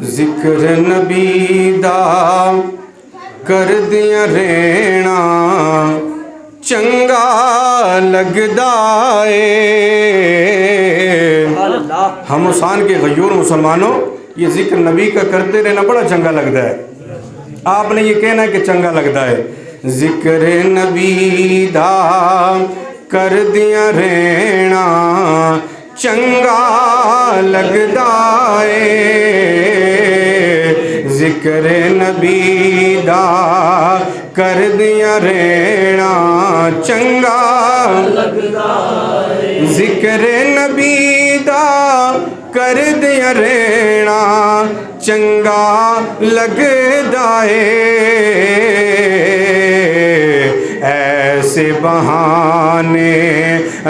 ذکر نبی دا کر دیا رہنا چنگا لگدا ہے۔ ہم حسان کے غیور مسلمانوں یہ ذکر نبی کا کرتے رہنا بڑا چنگا لگتا ہے۔ آپ نے یہ کہنا ہے کہ چنگا لگتا ہے۔ ذکر نبی دا کر دیا رہنا چنگا لگدا ہے۔ ذکر نبی دا کر دیا رہنا چنگا لگدا ہے۔ ذکر نبی دا کر دیا رہنا چنگا لگدا ہے۔ ایسے بہانے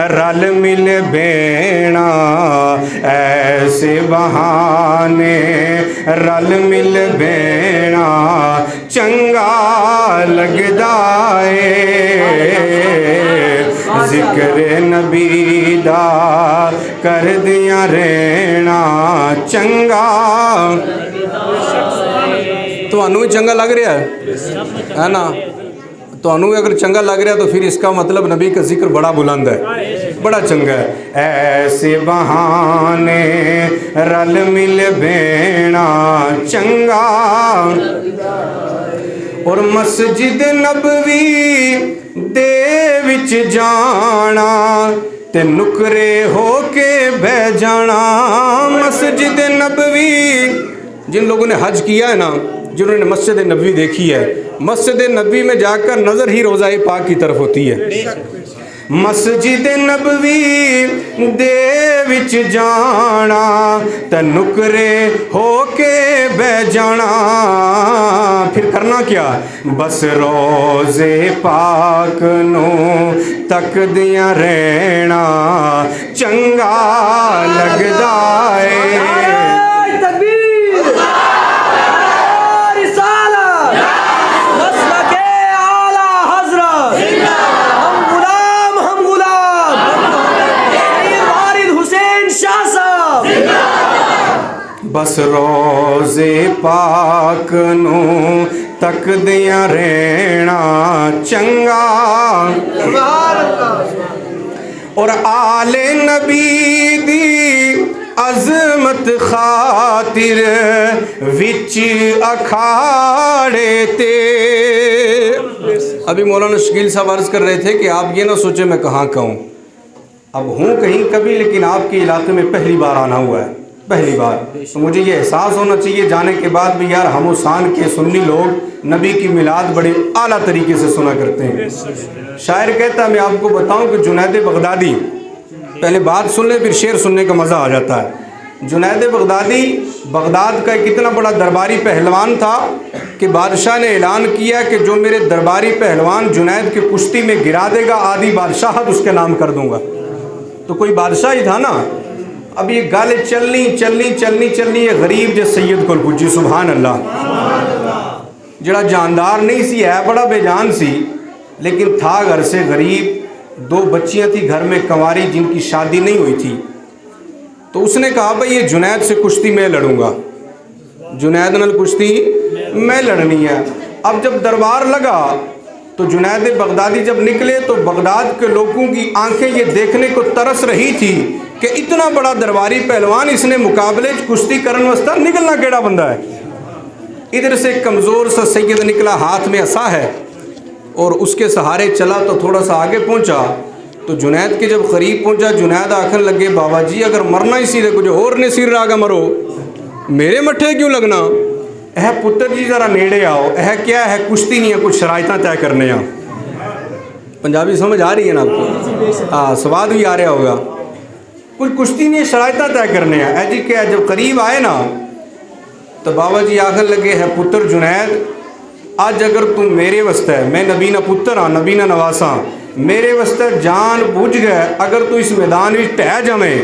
رل مل بینا، ایسے بہانے رل مل بینا چنگا لگدا ہے۔ ذکر نبی دا کر دیا رہنا چنگا۔ تو انو چنگا لگ رہا ہے نا؟ تو انو اگر چنگا لگ رہا ہے تو پھر اس کا مطلب نبی کا ذکر بڑا بلند ہے، بڑا چنگا ہے۔ ایسے بہانے رل مل بینا چنگا، اور مسجد نبوی دے وچ جانا تے نکرے ہو کے بہ جانا۔ مسجد نبوی، جن لوگوں نے حج کیا ہے نا، جنہوں نے مسجد نبوی دیکھی ہے، مسجد نبوی میں جا کر نظر ہی روضہ پاک کی طرف ہوتی ہے۔ مسجد نبوی دے وچ جانا تے نکرے ہو کے بہ جانا، پھر کرنا کیا؟ بس روزے پاک نو تک دیا رہنا چنگا لگدا ہے۔ بس روزے پاک نو تک دیا رہنا چنگا، اور آل نبی دی عظمت خاطر وچ اکھاڑے تے۔ ابھی مولانا شکیل صاحب عرض کر رہے تھے کہ آپ یہ نہ سوچیں میں کہاں کا ہوں، اب ہوں کہیں کبھی، لیکن آپ کے علاقے میں پہلی بار آنا ہوا ہے، پہلی بار۔ تو مجھے یہ احساس ہونا چاہیے جانے کے بعد بھی یار ہم حسان کے سنی لوگ نبی کی میلاد بڑے اعلیٰ طریقے سے سنا کرتے ہیں۔ شاعر کہتا ہے، میں آپ کو بتاؤں کہ جنید بغدادی، پہلے بات سن لیں پھر شعر سننے کا مزہ آ جاتا ہے۔ جنید بغدادی بغداد کا ایک اتنا بڑا درباری پہلوان تھا کہ بادشاہ نے اعلان کیا کہ جو میرے درباری پہلوان جنید کی کشتی میں گرا دے گا آدھی بادشاہت اس کے نام کر دوں گا۔ تو کوئی بادشاہ ہی تھا نا۔ اب یہ گالیں چلنی یہ غریب جے سید کو پوچھی، سبحان اللہ، جڑا جاندار نہیں سی، ہے بڑا بے جان سی، لیکن تھا گھر سے غریب، 2 بچیاں تھی گھر میں کنواری جن کی شادی نہیں ہوئی تھی۔ تو اس نے کہا بھائی یہ جنید سے کشتی میں لڑوں گا، جنید نال کشتی میں لڑنی ہے۔ اب جب دربار لگا تو جنید بغدادی جب نکلے تو بغداد کے لوگوں کی آنکھیں یہ دیکھنے کو ترس رہی تھی کہ اتنا بڑا درباری پہلوان، اس نے مقابلے کشتی کرن واسطہ نکلنا کیڑا بندہ ہے۔ ادھر سے کمزور سا سید نکلا، ہاتھ میں عصا ہے، اور اس کے سہارے چلا تو تھوڑا سا آگے پہنچا تو جنید کے جب قریب پہنچا، جنید آکھن لگے بابا جی اگر مرنا اسی دے کچھ اور نے سیر راگا مرو، میرے مٹھے کیوں لگنا؟ اے پتر جی ذرا نیڑے آؤ، اے کیا ہے کشتی نہیں ہے، کچھ شرائطاں طے کرنے ہیں۔ پنجابی سمجھ آ رہی ہے نا آپ کو؟ ہاں، سواد بھی آ رہا ہوگا۔ کچھ کشتی نہیں ہے، شرائطاں طے کرنے ہیں۔ اے جی کیا جب قریب آئے نا تو بابا جی آخر لگے ہے پتر جنید آج اگر تم میرے واسطے، میں نبی نہ پتر ہاں، نبی نہ نواساں، میرے واسطے جان بوجھ گئے، اگر تو اس میدان میں ٹہ جمیں،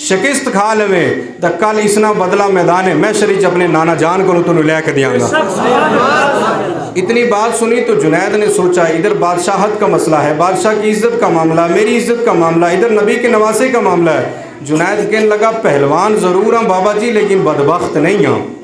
شکست کھا لویں تو کل اسنا بدلہ میدان ہے میں شریچ اپنے نانا جان کو تو لے کے دیاں گا۔ اتنی بات سنی تو جنید نے سوچا ادھر بادشاہت کا مسئلہ ہے، بادشاہ کی عزت کا معاملہ، میری عزت کا معاملہ، ادھر نبی کے نواسے کا معاملہ ہے۔ جنید کہنے لگا پہلوان ضرور ہاں بابا جی لیکن بدبخت نہیں ہاں،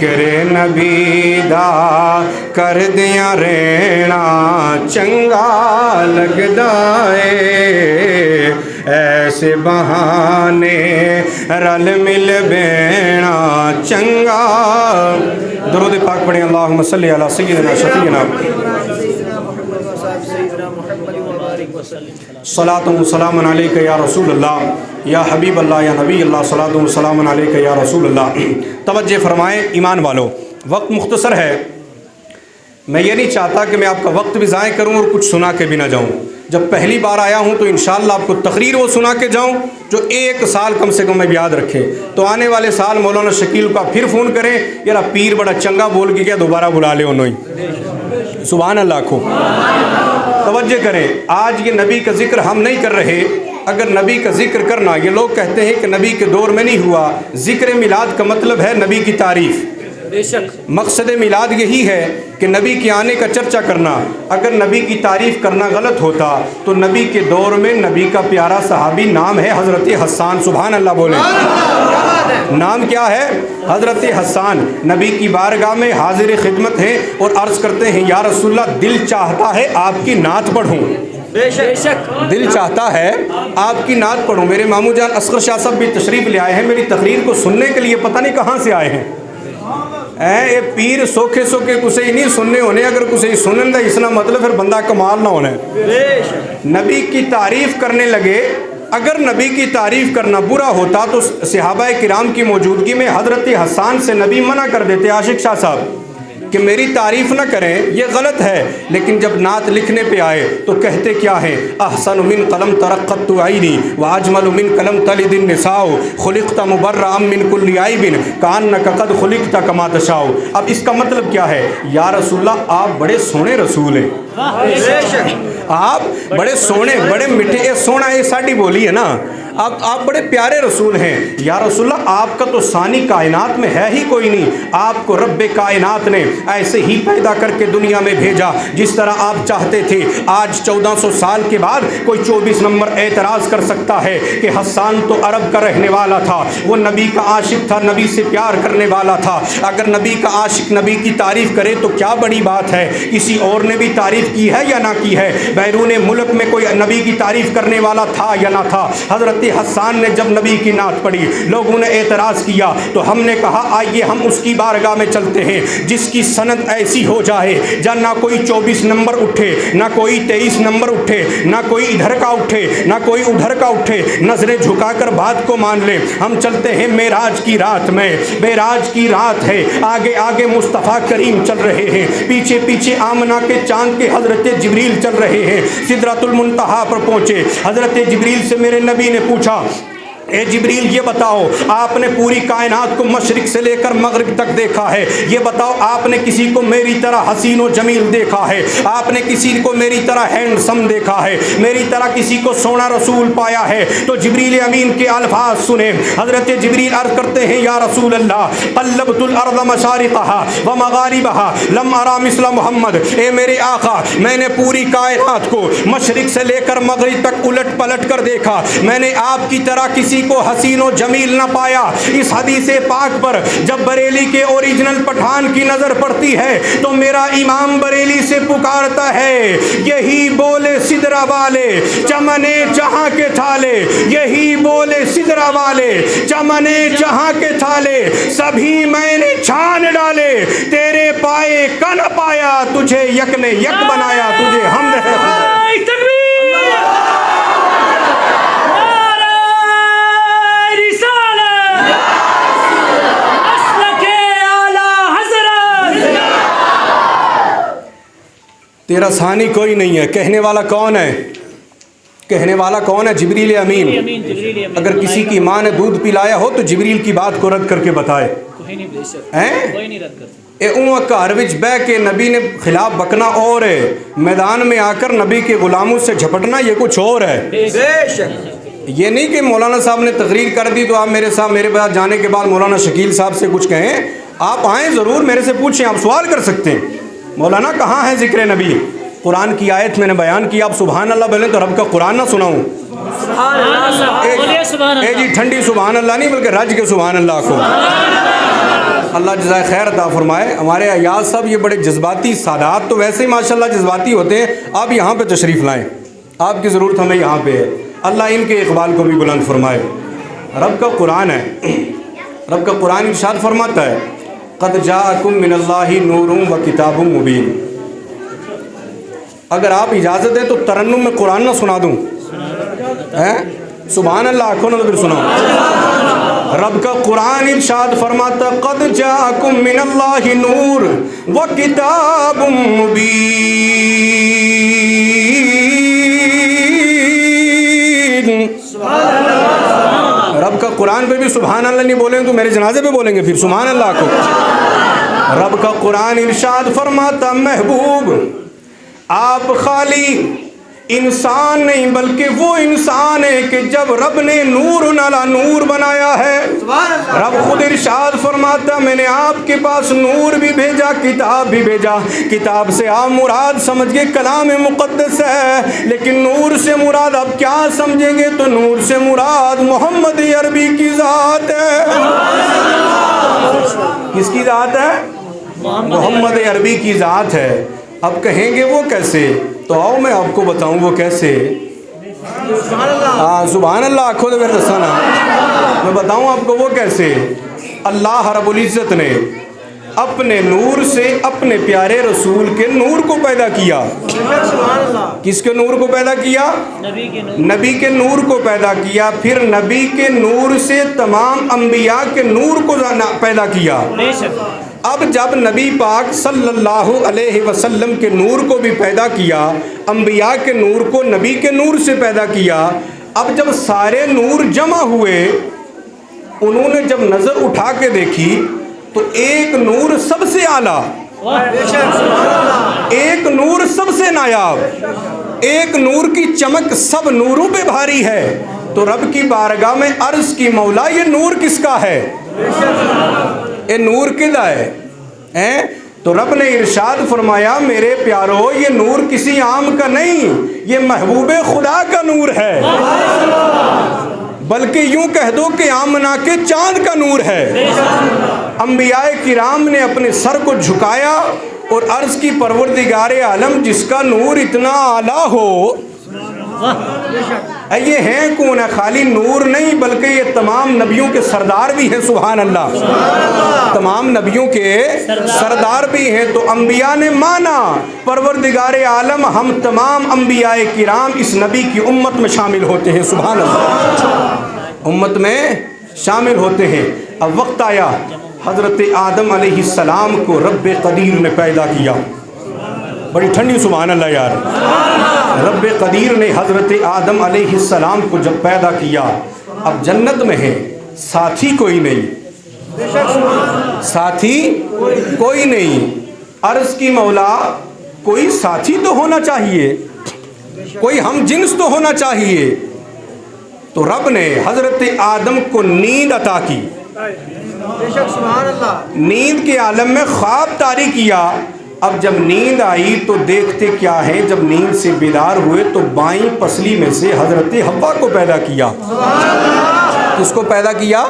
ذکر نبی دا کر دیاں رہنا چنگا لگدا اے ایسے بہانے رل مل بینا چنگا درود پاک پڑھیں اللہم صلی علی سیدنا شفیعنا صلاۃ و سلام علیک یا رسول اللہ یا حبیب اللہ یا نبی اللہ صلاۃ و سلام علیک یا رسول اللہ۔ توجہ فرمائیں ایمان والو، وقت مختصر ہے، میں یہ نہیں چاہتا کہ میں آپ کا وقت بھی ضائع کروں اور کچھ سنا کے بھی نہ جاؤں۔ جب پہلی بار آیا ہوں تو انشاءاللہ آپ کو تقریر وہ سنا کے جاؤں جو 1 سال کم سے کم میں یاد رکھے، تو آنے والے سال مولانا شکیل کا پھر فون کریں یار پیر بڑا چنگا بول کے کیا دوبارہ بلا لے انہوں ہی، سبحان اللہ کو۔ توجہ کریں، آج یہ نبی کا ذکر ہم نہیں کر رہے، اگر نبی کا ذکر کرنا، یہ لوگ کہتے ہیں کہ نبی کے دور میں نہیں ہوا، ذکر میلاد کا مطلب ہے نبی کی تعریف، مقصد میلاد یہی ہے کہ نبی کے آنے کا چرچا کرنا۔ اگر نبی کی تعریف کرنا غلط ہوتا تو نبی کے دور میں نبی کا پیارا صحابی نام ہے حضرت حسان، سبحان اللہ بولیں، نام کیا ہے؟ حضرت حسان، نبی کی بارگاہ میں حاضر خدمت ہیں اور عرض کرتے ہیں یا رسول اللہ دل چاہتا ہے آپ کی نعت پڑھوں، بے شک دل چاہتا ہے آپ کی نعت پڑھوں۔ میرے ماموں جان اصغر شاہ صاحب بھی تشریف لے آئے ہیں میری تقریر کو سننے کے لیے، پتہ نہیں کہاں سے آئے ہیں۔ اے پیر سوکھے سوکھے کسے ہی نہیں سننے ہونے، اگر کسے ہی سنن دا اسنا مطلب پھر بندہ کمال نہ ہونے۔ نبی کی تعریف کرنے لگے، اگر نبی کی تعریف کرنا برا ہوتا تو صحابہ کرام کی موجودگی میں حضرت حسان سے نبی منع کر دیتے عاشق شاہ صاحب کہ میری تعریف نہ کریں، یہ غلط ہے۔ لیکن جب نعت لکھنے پہ آئے تو کہتے کیا ہیں؟ احسن من قلم ترقت عینی واجمل من قلم تلد النساء خلقت مبرأ من کل عیب کانک قد خلقت کما تشاء۔ اب اس کا مطلب کیا ہے؟ یا رسول اللہ آپ بڑے سونے رسول ہیں، آپ بڑے سونے بڑے میٹھے، یہ سونا یہ ساڑی بولی ہے نا، آپ بڑے پیارے رسول ہیں۔ یا رسول اللہ آپ کا تو ثانی کائنات میں ہے ہی کوئی نہیں، آپ کو رب کائنات نے ایسے ہی پیدا کر کے دنیا میں بھیجا جس طرح آپ چاہتے تھے۔ آج 1400 سال کے بعد کوئی 24 نمبر اعتراض کر سکتا ہے کہ حسان تو عرب کا رہنے والا تھا، وہ نبی کا عاشق تھا، نبی سے پیار کرنے والا تھا۔ اگر نبی کا عاشق نبی کی تعریف کرے تو کیا بڑی بات ہے؟ کسی اور نے بھی تعریف کی ہے یا نہ کی ہے؟ بیرون ملک میں کوئی نبی کی تعریف کرنے والا تھا یا نہ تھا؟ حضرت حسان نے جب نبی کی نعت پڑھی لوگوں نے اعتراض کیا تو ہم نے کہا آئیے ہم اس کی بارگاہ میں چلتے ہیں جس کی سند ایسی ہو جائے جب نہ کوئی 24 نمبر اٹھے، نہ کوئی 23 نمبر اٹھے، نہ کوئی ادھر کا اٹھے، نہ کوئی ادھر کا اٹھے، نظریں جھکا کر بات کو مان لیں۔ ہم چلتے ہیں معراج کی رات میں، معراج کی رات ہے، آگے آگے مصطفیٰ کریم چل رہے ہیں، پیچھے پیچھے آمنہ کے چاند کے حضرت جبریل چل رہے ہیں۔ سدرۃ المنتہا پر پہنچے، حضرت جبریل سے میرے نبی نے پوچھا اے جبریل یہ بتاؤ آپ نے پوری کائنات کو مشرق سے لے کر مغرب تک دیکھا ہے، یہ بتاؤ آپ نے کسی کو میری طرح حسین و جمیل دیکھا ہے؟ آپ نے کسی کو میری طرح ہینڈسم دیکھا ہے؟ میری طرح کسی کو سونا رسول پایا ہے؟ تو جبریل امین کے الفاظ سنیں، حضرت جبریل عرض کرتے ہیں یا رسول اللہ قلبت الارض مشارقها ومغاربها لم ارى مثل محمد، اے میرے آقا میں نے پوری کائنات کو مشرق سے لے کر مغرب تک الٹ پلٹ کر دیکھا، میں نے آپ کی طرح کسی کو حسین و جمیل نہ پایا۔ اس حدیث پاک پر جب بریلی کے اوریجنل پٹھان کی نظر پڑتی ہے تو میرا امام بریلی سے پکارتا ہے یہی بولے سدرا والے چمنے جہاں کے تھالے، یہی بولے سدرا والے چمنے جہاں کے تھالے، سبھی میں نے چھان ڈالے تیرے پائے کا نہ پایا، تجھے یک نے یک بنایا، تجھے حمد ہے خدا۔ تیرا ثانی کوئی نہیں ہے، کہنے والا کون ہے؟ کہنے والا کون ہے؟ جبریل امین۔ اگر کسی کی ماں نے دودھ پلایا ہو تو جبریل کی بات کو رد کر کے بتائے، گھر وچ بہ کے نبی نے خلاف بکنا اور ہے، میدان میں آ کر نبی کے غلاموں سے جھپٹنا یہ کچھ اور ہے۔ یہ نہیں کہ مولانا صاحب نے تقریر کر دی تو آپ میرے ساتھ میرے بعد جانے کے بعد مولانا شکیل صاحب سے کچھ کہیں، آپ آئیں ضرور میرے سے پوچھیں، آپ سوال کر سکتے ہیں مولانا کہاں ہے ذکر نبی؟ قرآن کی آیت میں نے بیان کی، آپ سبحان اللہ بولیں تو رب کا قرآن نہ سناؤں؟ اے جی ٹھنڈی سبحان اللہ نہیں بلکہ رج کے سبحان اللہ کو۔ اللہ جزائے خیر عطا فرمائے. ہمارے ایاز صاحب یہ بڑے جذباتی سادات تو ویسے ہی ماشاءاللہ جذباتی ہوتے ہیں. آپ یہاں پہ تشریف لائیں, آپ کی ضرورت ہمیں یہاں پہ ہے. اللہ ان کے اقبال کو بھی بلند فرمائے. رب کا قرآن ہے, رب کا قرآن ارشاد فرماتا ہے قد جاءکم من اللہ نور و کتاب مبین. اگر آپ اجازت دیں تو ترنم میں قرآن نہ سنا دوں؟ سبحان اللہ, آنکھوں نہ پھر سناؤ. رب کا قرآن ارشاد فرماتا قد جاءکم من اللہ نور و کتاب مبین. رب کا قرآن پہ بھی سبحان اللہ نہیں بولیں تو میرے جنازے پہ بولیں گے پھر سبحان اللہ کو. رب کا قرآن ارشاد فرماتا محبوب آپ خالی انسان نہیں بلکہ وہ انسان ہے کہ جب رب نے نور نالا نور بنایا ہے. رب خود ارشاد فرماتا میں نے آپ کے پاس نور بھی بھیجا, کتاب بھی بھیجا. کتاب سے آپ مراد سمجھ گئے کلام مقدس ہے, لیکن نور سے مراد اب کیا سمجھیں گے تو نور سے مراد محمد عربی کی ذات ہے. کس کی ذات ہے؟ محمد عربی کی ذات ہے. اب کہیں گے وہ کیسے, تو آؤ میں آپ کو بتاؤں وہ کیسے. سبحان اللہ آنکھوں سے پھر دسانا, میں بتاؤں آپ کو وہ کیسے. اللہ رب العزت نے اپنے نور سے اپنے پیارے رسول کے نور کو پیدا کیا. کس کے نور کو پیدا کیا؟ نبی کے نور کو پیدا کیا. پھر نبی کے نور سے تمام انبیاء کے نور کو پیدا کیا. اب جب نبی پاک صلی اللہ علیہ وسلم کے نور کو بھی پیدا کیا, انبیاء کے نور کو نبی کے نور سے پیدا کیا, اب جب سارے نور جمع ہوئے انہوں نے جب نظر اٹھا کے دیکھی تو ایک نور سب سے اعلیٰ, ایک نور سب سے نایاب, ایک نور کی چمک سب نوروں پہ بھاری ہے. تو رب کی بارگاہ میں عرض کی مولا یہ نور کس کا ہے, یہ نور کدھا ہے؟ تو رب نے ارشاد فرمایا میرے پیارو یہ نور کسی عام کا نہیں, یہ محبوب خدا کا نور ہے. بلکہ یوں کہہ دو کہ آمنہ کے چاند کا نور ہے. انبیاء کرام نے اپنے سر کو جھکایا اور عرض کی پروردگار عالم جس کا نور اتنا اعلیٰ ہو, یہ ہیں کون ہے؟ خالی نور نہیں بلکہ یہ تمام نبیوں کے سردار بھی ہیں. سبحان اللہ, تمام نبیوں کے سردار بھی ہیں. تو انبیاء نے مانا پروردگار عالم ہم تمام انبیاء کرام اس نبی کی امت میں شامل ہوتے ہیں. سبحان اللہ, امت میں شامل ہوتے ہیں. اب وقت آیا حضرت آدم علیہ السلام کو رب قدیر نے پیدا کیا. بڑی ٹھنڈی سبحان اللہ یار. رب قدیر نے حضرت آدم علیہ السلام کو جب پیدا کیا, اب جنت میں ہے, ساتھی کوئی نہیں, ساتھی کوئی نہیں. عرض کی مولا کوئی ساتھی تو ہونا چاہیے, کوئی ہم جنس تو ہونا چاہیے. تو رب نے حضرت آدم کو نیند عطا کی. نیند کے عالم میں خواب طاری کیا. اب جب نیند آئی تو دیکھتے کیا ہے, جب نیند سے بیدار ہوئے تو بائیں پسلی میں سے حضرت حوا کو پیدا کیا. کس کو پیدا کیا؟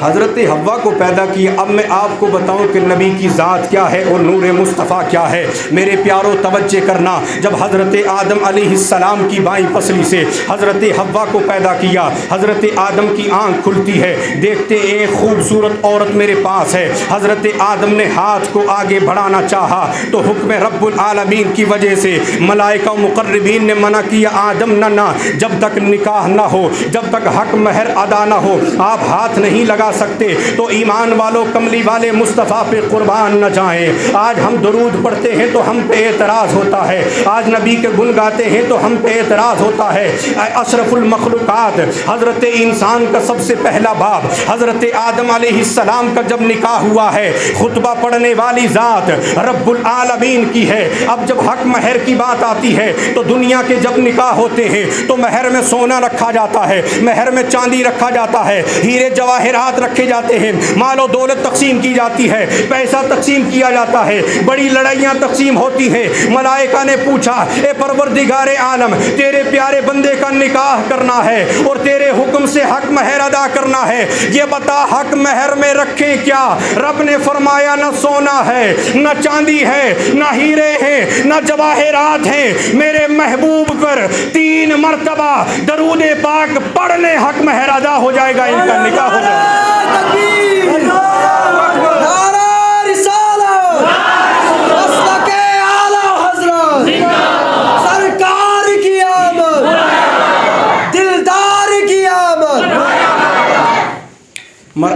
حضرت حوا کو پیدا کیا. اب میں آپ کو بتاؤں کہ نبی کی ذات کیا ہے اور نور مصطفیٰ کیا ہے. میرے پیاروں توجہ کرنا, جب حضرت آدم علیہ السلام کی بائیں پسلی سے حضرت حوا کو پیدا کیا, حضرت آدم کی آنکھ کھلتی ہے, دیکھتے ایک خوبصورت عورت میرے پاس ہے. حضرت آدم نے ہاتھ کو آگے بڑھانا چاہا تو حکم رب العالمین کی وجہ سے ملائکہ و مقربین نے منع کیا, آدم نہ جب تک نکاح نہ ہو, جب تک حق مہر ادا نہ ہو آپ ہاتھ نہیں لگا سکتے. تو ایمان والوں کملی والے مصطفیٰ پہ قربان نہ جائیں. آج ہم درود پڑھتے ہیں تو ہم پہ اعتراض ہوتا ہے, آج نبی کے گن گاتے ہیں تو ہم پہ اعتراض ہوتا ہے. اشرف المخلوقات حضرت انسان کا سب سے پہلا باپ حضرت آدم علیہ السلام کا جب نکاح ہوا ہے, خطبہ پڑھنے والی ذات رب العالمین کی ہے. اب جب حق مہر کی بات آتی ہے تو دنیا کے جب نکاح ہوتے ہیں تو مہر میں سونا رکھا جاتا ہے, مہر میں چاندی رکھا جاتا ہے, ہیرے جواہرات رکھے جاتے ہیں, مال و دولت تقسیم کی جاتی ہے, پیسہ تقسیم کیا جاتا ہے, بڑی لڑائیاں تقسیم ہوتی ہیں. ملائکہ نے پوچھا اے پروردگار عالم تیرے پیارے بندے کا نکاح کرنا ہے اور تیرے حکم سے حق مہر ادا کرنا ہے، یہ بتا حق مہر میں رکھیں کیا؟ رب نے فرمایا نہ سونا ہے، نہ چاندی ہے، نہ ہیرے ہیں، نہ جواہرات ہیں، میرے محبوب پر 3 مرتبہ درود پاک پڑھ لے، حق مہر ادا ہو جائے گا، ان کا نکاح ہو جائے گا۔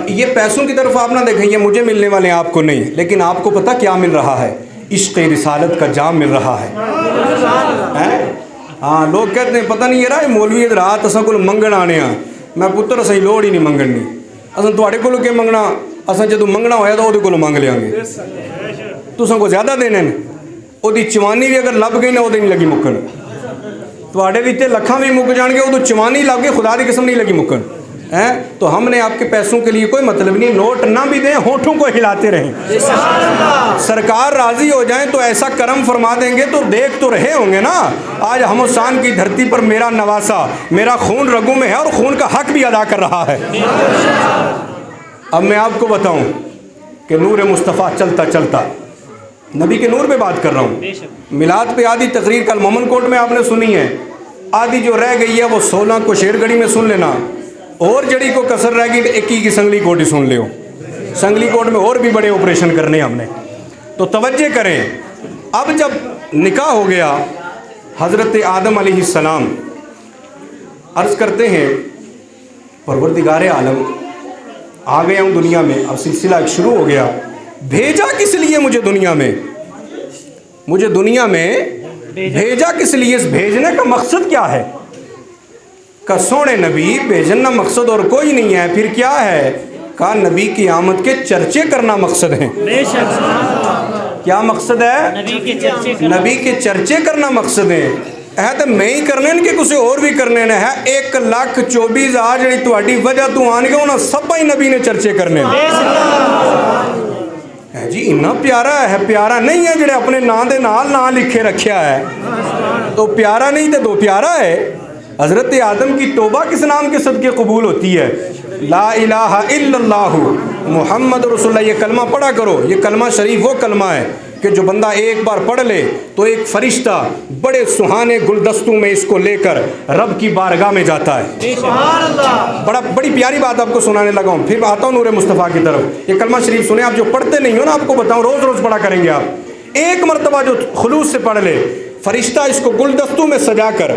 یہ پیسوں کی طرف آپ نہ دیکھیں، یہ مجھے ملنے والے ہیں، آپ کو نہیں، لیکن آپ کو پتہ کیا مل رہا ہے؟ عشق رسالت کا جام مل رہا ہے۔ ہاں لوگ کہتے ہیں پتہ نہیں یہ رہا ہے مولوی رات اساں کو منگن آنے ہاں، میں پتر اساں لوڑ ہی نہیں منگن، اساں تواڈے کولو کہ منگنا، اساں جدوں منگنا ہویا تو اودے کولو منگ لیاں گے، تساں کو زیادہ دینے نے، اودی چوانی بھی اگر لب گئی نہ اودے نہیں لگی مکن، تواڈے وچ تے لکھاں بھی مک جان گے، اودوں چوانی لگ گئی خدا دی قسم نہیں لگی مکن۔ تو ہم نے آپ کے پیسوں کے لیے کوئی مطلب نہیں، نوٹ نہ بھی دیں، ہونٹوں کو ہلاتے رہیں، سرکار راضی ہو جائیں تو ایسا کرم فرما دیں گے تو دیکھ تو رہے ہوں گے نا۔ آج ہموسان کی دھرتی پر میرا نواسا، میرا خون رگوں میں ہے اور خون کا حق بھی ادا کر رہا ہے۔ اب میں آپ کو بتاؤں کہ نور مصطفیٰ چلتا چلتا، نبی کے نور پہ بات کر رہا ہوں، میلاد پہ آدھی تقریر کل مومن کوٹ میں آپ نے سنی ہے، آدھی جو رہ گئی ہے وہ 16 کو شیر گڑھی میں سن لینا، اور جڑی کو کسر رہ گئی تو 21 کی سنگلی کوٹ ہی سن لے ہو، سنگلی کوٹ میں اور بھی بڑے آپریشن کرنے ہم نے، تو توجہ کریں۔ اب جب نکاح ہو گیا، حضرت آدم علیہ السلام عرض کرتے ہیں پروردگار عالم آ گیا ہوں دنیا میں، اب سلسلہ ایک شروع ہو گیا، بھیجا کس لیے مجھے دنیا میں، مجھے دنیا میں بھیجا کس لیے، اس بھیجنے کا مقصد کیا ہے؟ کہ سونے نبی بھیجنا مقصد اور کوئی نہیں ہے، پھر کیا ہے؟ کہا نبی کی آمد کے چرچے کرنا مقصد ہے۔ کیا مقصد ہے؟ نبی کے چرچے کرنا مقصد ہے۔ تو میں ہی کرنے کہ کسی اور بھی کرنے ہے، 1,24,000 جڑی تہاڈی وجہ تو آن گے انہاں سب ہی نبی نے چرچے کرنے ہے جی۔ اتنا پیارا ہے، پیارا نہیں ہے جڑے اپنے نام دے نال نام لکھے رکھیا ہے، تو پیارا نہیں تے دو پیارا ہے۔ حضرت آدم کی توبہ کس نام کے صدقے قبول ہوتی ہے؟ لا الہ الا اللہ محمد رسول اللہ، یہ کلمہ پڑھا کرو۔ یہ کلمہ شریف وہ کلمہ ہے کہ جو بندہ ایک بار پڑھ لے تو ایک فرشتہ بڑے سہانے گلدستوں میں اس کو لے کر رب کی بارگاہ میں جاتا ہے۔ بڑی پیاری بات آپ کو سنانے لگا ہوں، پھر آتا ہوں نور مصطفیٰ کی طرف۔ یہ کلمہ شریف سنیں، آپ جو پڑھتے نہیں ہو نا، آپ کو بتاؤں روز روز پڑھا کریں گے آپ، ایک مرتبہ جو خلوص سے پڑھ لے، فرشتہ اس کو گلدستوں میں سجا کر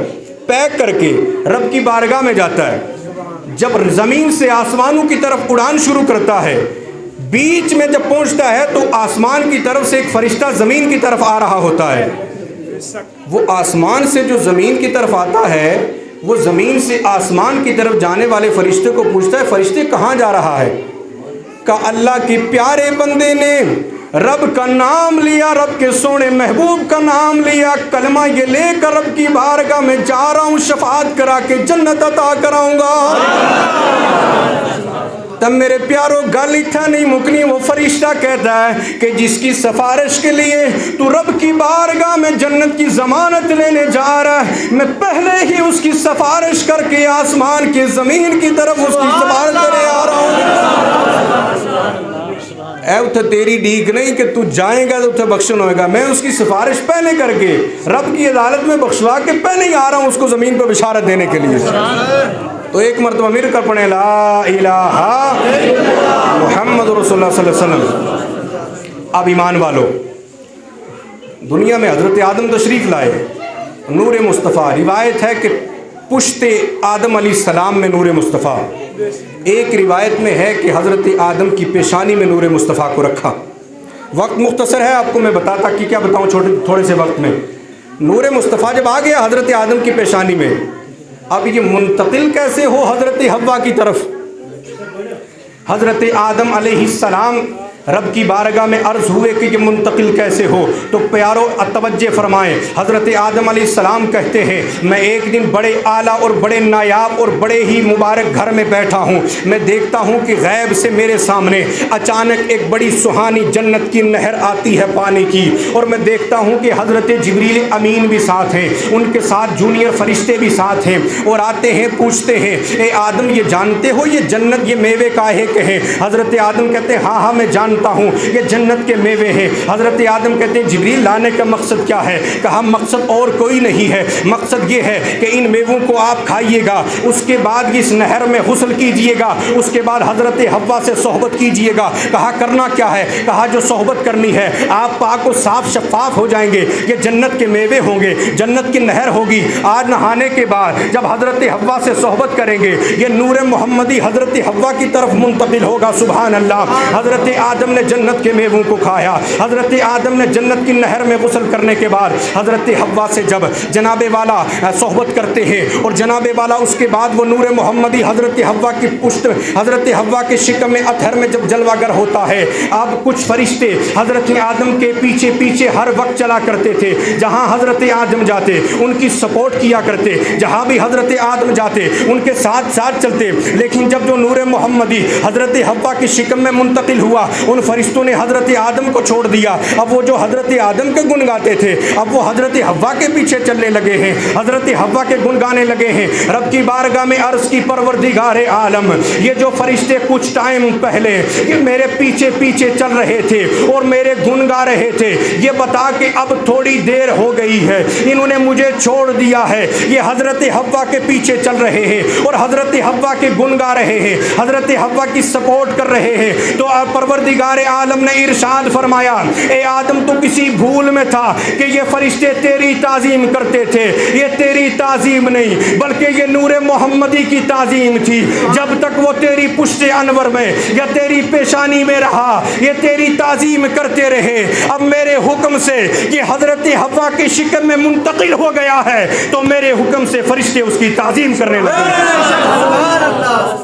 پیک کر کے رب کی بارگاہ میں جاتا ہے۔ جب زمین سے آسمانوں کی طرف اڑان شروع کرتا ہے، بیچ میں جب پہنچتا ہے تو آسمان کی طرف سے ایک فرشتہ زمین کی طرف آ رہا ہوتا ہے۔ وہ آسمان سے جو زمین کی طرف آتا ہے، وہ زمین سے آسمان کی طرف جانے والے فرشتے کو پوچھتا ہے فرشتے کہاں جا رہا ہے؟ کہ اللہ کے پیارے بندے نے رب کا نام لیا، رب کے سونے محبوب کا نام لیا، کلمہ یہ لے کر رب کی بارگاہ میں جا رہا ہوں، شفاعت کرا کے جنت عطا کراؤں گا۔ تب میرے پیارو گل اتنا نہیں مکنی، وہ فرشتہ کہتا ہے کہ جس کی سفارش کے لیے تو رب کی بارگاہ میں جنت کی ضمانت لینے جا رہا ہے، میں پہلے ہی اس کی سفارش کر کے آسمان کے زمین کی طرف اس کی سفارش کرے آ رہا ہوں۔ اے اتھے تیری ڈیک نہیں کہ تو جائیں گا تو اتھے بخشن ہوئے گا، میں اس کی سفارش پہلے کر کے رب کی عدالت میں بخشوا کے پہلے ہی آ رہا ہوں اس کو زمین پہ بشارت دینے کے لیے۔ تو ایک مرتبہ مل کر پڑھیں لا الہ محمد رسول اللہ صلی اللہ علیہ وسلم۔ اب ایمان والو، دنیا میں حضرت آدم تشریف لائے، نور مصطفیٰ، روایت ہے کہ پشت آدم علیہ السلام میں نور مصطفیٰ، ایک روایت میں ہے کہ حضرت آدم کی پیشانی میں نور مصطفیٰ کو رکھا۔ وقت مختصر ہے، آپ کو میں بتاتا کہ کیا بتاؤں تھوڑے سے وقت میں۔ نور مصطفیٰ جب آ گیا حضرت آدم کی پیشانی میں، اب یہ منتقل کیسے ہو حضرت حوا کی طرف؟ حضرت آدم علیہ السلام رب کی بارگاہ میں عرض ہوئے کہ یہ منتقل کیسے ہو؟ تو پیارو توجہ فرمائیں، حضرت آدم علیہ السلام کہتے ہیں میں ایک دن بڑے اعلیٰ اور بڑے نایاب اور بڑے ہی مبارک گھر میں بیٹھا ہوں، میں دیکھتا ہوں کہ غیب سے میرے سامنے اچانک ایک بڑی سہانی جنت کی نہر آتی ہے پانی کی، اور میں دیکھتا ہوں کہ حضرت جبریل امین بھی ساتھ ہیں، ان کے ساتھ جونیئر فرشتے بھی ساتھ ہیں، اور آتے ہیں پوچھتے ہیں اے آدم یہ جانتے ہو یہ جنت یہ میوے کاہے کے ہیں؟ حضرت آدم کہتے ہیں ہاں میں جانتا ہوں یہ جنت کے میوے ہیں۔ حضرت آدم کہتے ہیں جبریل لانے کا مقصد کیا ہے؟ کہا مقصد اور کوئی نہیں ہے، مقصد یہ ہے کہ ان میووں کو آپ کھائیے گا، اس کے بعد اس نہر میں غسل کیجئے گا، اس کے بعد حضرت حوا سے صحبت کیجئے گا۔ کہا کرنا کیا ہے؟ کہا جو صحبت کرنی ہے آپ پاک و صاف شفاف ہو جائیں گے، یہ جنت کے میوے ہوں گے، جنت کی نہر ہوگی۔ آج نہانے کے بعد جب حضرت حوا سے صحبت کریں گے یہ نور محمدی حضرت حوا کی طرف منتقل ہوگا۔ سبحان اللہ۔ حضرت آدم نے جنت کے میووں کو کھایا، حضرت آدم نے جنت کی نہر میں غسل کرنے کے بعد حضرت حوا سے جب جناب والا صحبت کرتے ہیں اور جناب والا اس کے بعد وہ نور محمدی حضرت حوا کی پشت حضرت حوا کے شکم اطہر میں جب جلوہ گر ہوتا ہے، اب کچھ فرشتے حضرت آدم کے پیچھے پیچھے ہر وقت چلا کرتے تھے، جہاں حضرت آدم جاتے ان کی سپورٹ کیا کرتے، جہاں بھی حضرت آدم جاتے ان کے ساتھ ساتھ چلتے۔ لیکن جب جو نور محمدی حضرت حوا کی شکم میں منتقل ہوا ان فرشتوں نے حضرت آدم کو چھوڑ دیا، اب وہ جو حضرت آدم کے گن گاتے تھے اب وہ حضرت حوا کے پیچھے چلنے لگے ہیں، حضرت حوا کے گن گانے لگے ہیں۔ رب کی بارگاہ میں عرض کی پروردگار عالم یہ جو فرشتے کچھ ٹائم پہلے یہ میرے پیچھے پیچھے چل رہے تھے اور میرے گن گا رہے تھے، یہ بتا کہ اب تھوڑی دیر ہو گئی ہے انہوں نے مجھے چھوڑ دیا ہے، یہ حضرت حوا کے پیچھے چل رہے ہیں اور حضرت حوا کے گن گا رہے ہیں، حضرت حوا کی سپورٹ کر رہے ہیں۔ تو پروردگار عالم نے ارشاد فرمایا اے آدم تو کسی بھول میں تھا کہ یہ فرشتے تیری تعظیم کرتے تھے، یہ تیری تعظیم نہیں بلکہ یہ نور محمدی کی تعظیم تھی۔ جب تک وہ تیری پشت انور میں یا تیری پیشانی میں رہا یہ تیری تعظیم کرتے رہے، اب میرے حکم سے کہ حضرت حوا کی شکم میں منتقل ہو گیا ہے تو میرے حکم سے فرشتے اس کی تعظیم کرنے لگے۔